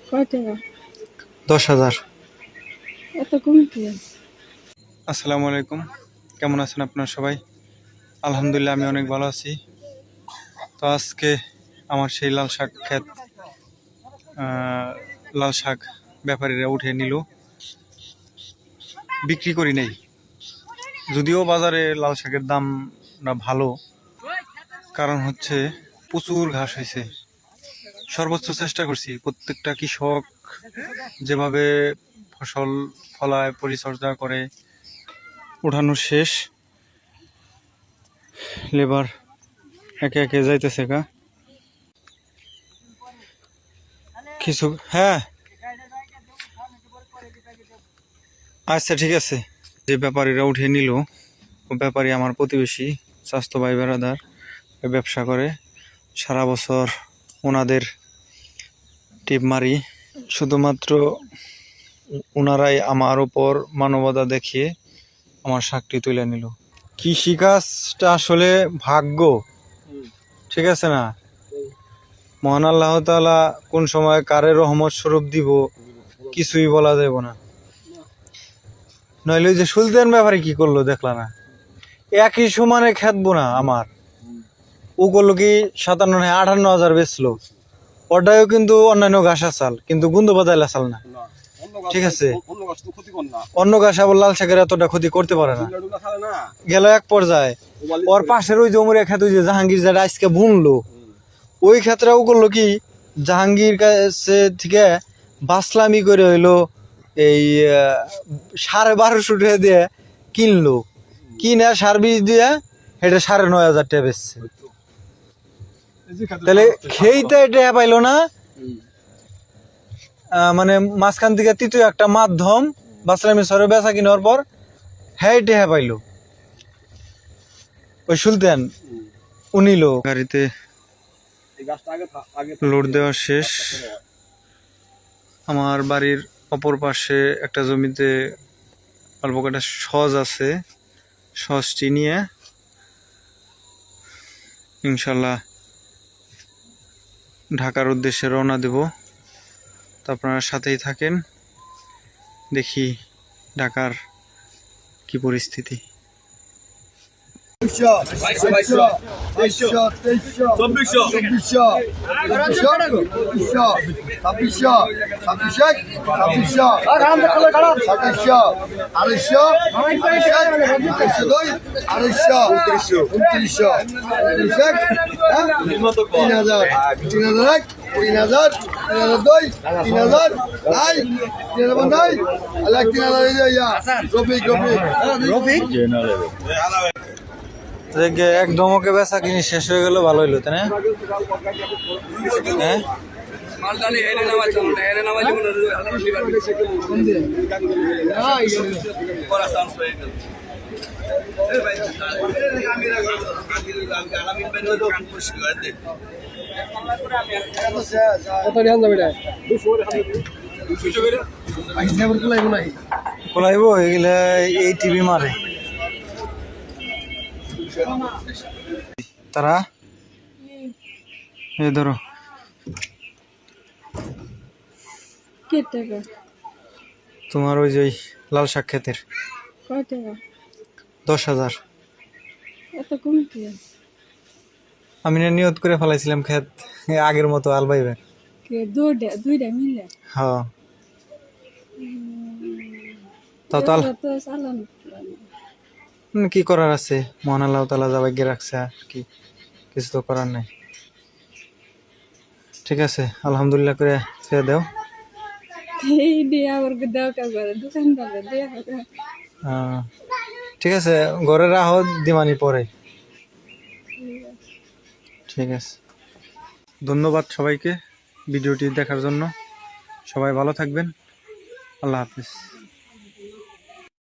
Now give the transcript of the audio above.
কয় টাকা? 10,000। এত কম কি? আসসালামু আলাইকুম, কেমন আছেন আপনারা সবাই? আলহামদুলিল্লাহ আমি অনেক ভালো আছি। তো আজকে আমার সেই লাল শাক ক্ষেত, লাল শাক ব্যাপারীরা উঠে নিল, বিক্রি করি নাই। যদিও বাজারে লাল শাকের দামটা ভালো, কারণ হচ্ছে প্রচুর ঘাস হয়েছে। সর্বোচ্চ চেষ্টা করছি, প্রত্যেকটা কৃষক যেভাবে ফসল ফলায় পরিচর্যা করে উঠানো শেষ, লেবার একে একে যাইতেছে গা কিছু। হ্যাঁ আচ্ছা ঠিক আছে। যে ব্যাপারীরা উঠে নিল, ও ব্যাপারী আমার প্রতিবেশী, স্বাস্থ্য ভাই বেড়াদার, ব্যবসা করে সারা বছর। ওনাদের টিপ মারি, শুধুমাত্র ওনারাই আমার উপর মানবতা দেখিয়ে আমার শাকটি তুলে নিল। কৃষিকাজটা আসলে ভাগ্য, ঠিক আছে না? মহান আল্লাহ তাআলা কোন সময় কারে রহমত স্বরূপ দিব কিছুই বলা যাব না। নইলে যে সুলতান ব্যাপারে কি করলো দেখলা না? একই সমানে খেতবো না আমার, ও করলো কি 57,000-58,000 বেচলো। ওটাও কিন্তু অন্যান্য ঘাস চাল, কিন্তু গুন্দ বাদাইলা চাল না, ঠিক আছে? অন্য ঘাস আবার লাল শাকের এতটা ক্ষতি করতে পারে না। গেল এক পর্যায়ে ওর পাশের ওই জমুরিয়া খেত, ওই যে জাহাঙ্গীর যেটা আজকে বুনলো, ওই ক্ষেত্রে ও করলো কি, জাহাঙ্গীর কাছে থেকে বাসলামি করে হইলো এই 12,500 টাকা দিয়ে কিনলো, কিনে সার বীজ দিয়ে এটা 9,500 টাকা বেচছে। তাহলে খেইতে এটা পাইলো না, মানে মাঝখান থেকে তৃতীয় একটা মাধ্যম বাসলামি সরে বেচা কিনার পর হ্যাঁ টেহা পাইলো। ওই সুলতান উনিল গাড়িতে লোড দেওয়া শেষ। আমার বাড়ির অপর পাশে একটা জমিতে অল্প কটা সজ আছে, সজটি নিয়ে ইনশাল্লাহ ঢাকার উদ্দেশ্যে রওনা দেব। তো আপনারা সাথেই থাকেন, দেখি ঢাকার কি পরিস্থিতি। এক ধমকে বেচা কিনি শেষ হয়ে গেল, ভালো হইলো তাই না? হ্যাঁ খোলাইব এগুলা এই টিভি মারে তারা। এই ধরো কে টাকা? তোমার ওই যে লাল শাক ক্ষেতের কয় টাকা? 10,000। এত কম কি? আমি না নিয়ত করে ফেলাইছিলাম ক্ষেত আগের মতো আলবাইবেন। কে দুইটা মিলে? হ্যাঁ তাও তো তো চালান কি করার আছে, মহান আল্লাহ তাআলা যা ভাগ্যে রাখছে আর কি, কিছু তো করার নাই। ঠিক আছে, আলহামদুলিল্লাহ করে ছেড়ে দাও। এই দিয়ে আবার দেওয়া করে দোকানদার দেয়া ঠিক আছে, ঘরে রাখো, দিমানি পরে। ঠিক আছে, ধন্যবাদ সবাইকে ভিডিওটি দেখার জন্য। সবাই ভালো থাকবেন, আল্লাহ হাফিজ।